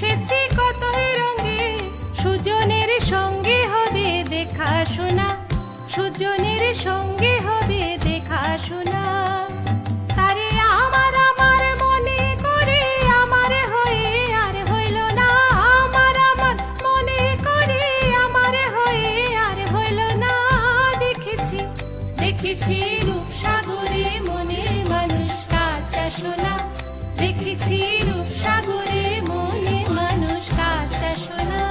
এসেছি কতই রঙে, সুজনের সঙ্গে হবে দেখা শোনা, সুজনের সঙ্গে হবে দেখা শোনা। তারে আমার আমার মনে করে আমার হয়ে আর হইল না, আমার আমার মনে করে আমার হয়ে আর হইল না। দেখেছি দেখেছি রূপসাগরে মনের মানুষ কাঁচা সোনা, দেখেছি রূপসাগরে মনের মানুষ কাঁচা সোনা।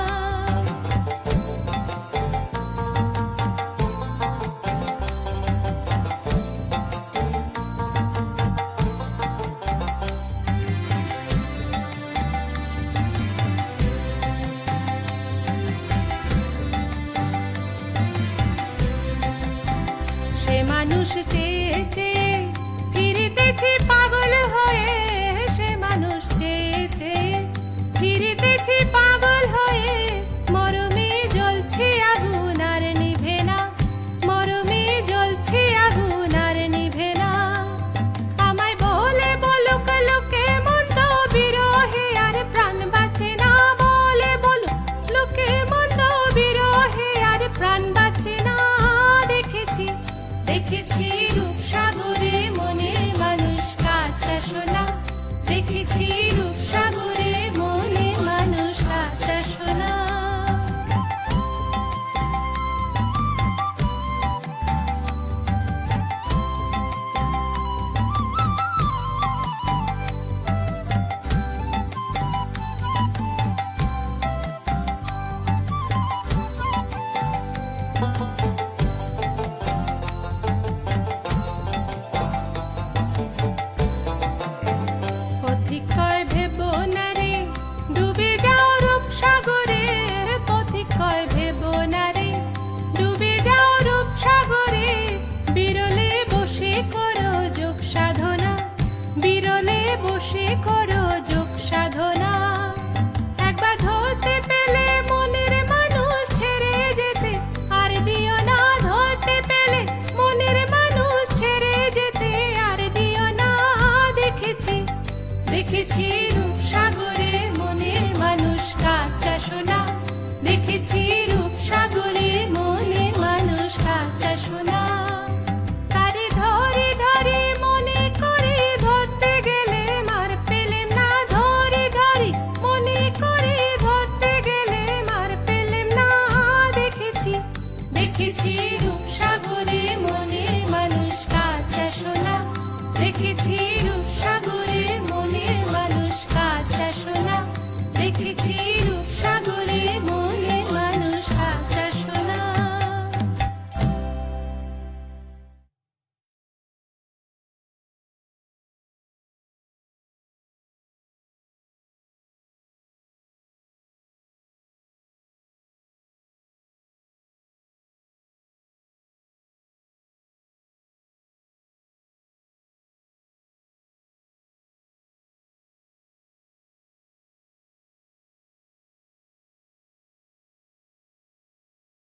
সে মানুষ চেয়ে চেয়ে ফিরিতেছি পাগল হয়ে, সে মানুষ চেয়ে চেয়ে ফিরিতেছি পাগল হয়ে। মরমে জ্বলছে আগুন আর নিভে না, মরমে জ্বলছে আগুন আর নিভে না। আমায় বলে বলুক লোকে মন্দ বিরহে আর প্রাণ বাঁচে না, বলে বলুক লোকে মন্দ বিরহে আর প্রাণ বাঁচে না। দেখেছি দেখেছি রূপসাগরে মনের মানুষ কাঁচা সোনা, দেখেছি রূপসাগরে মনের মানুষ কাঁচা সোনা। পথিক কয় ভেবো না রে ডুবে যাও রূপসাগরে, পথিক কয় ভেবো না রে ডুবে যাও রূপসাগরে। বিরলে বসে করো যোগ সাধনা, বিরলে বসে করো যোগ সাধনা। একবার ধরতে পেলে মনের মানুষ ছেড়ে যেতে আর দিও না, ধরতে পেলে মনের মানুষ ছেড়ে যেতে আর দিও না। দেখেছি দেখেছি রূপসাগরে মনের মানুষ কাঁচা সোনা, দেখেছি রূপসাগরে মনের মানুষ কাঁচা সোনা। তারে ধরে ধরে মনে করে ধরতে গেলে মার পেলেম না, ধরে ধরে মনে করে ধরতে গেলে মার পেলেম না। দেখেছি দেখেছি রূপসাগরে মনের মানুষ কাঁচা সোনা, দেখেছি রূপসাগরে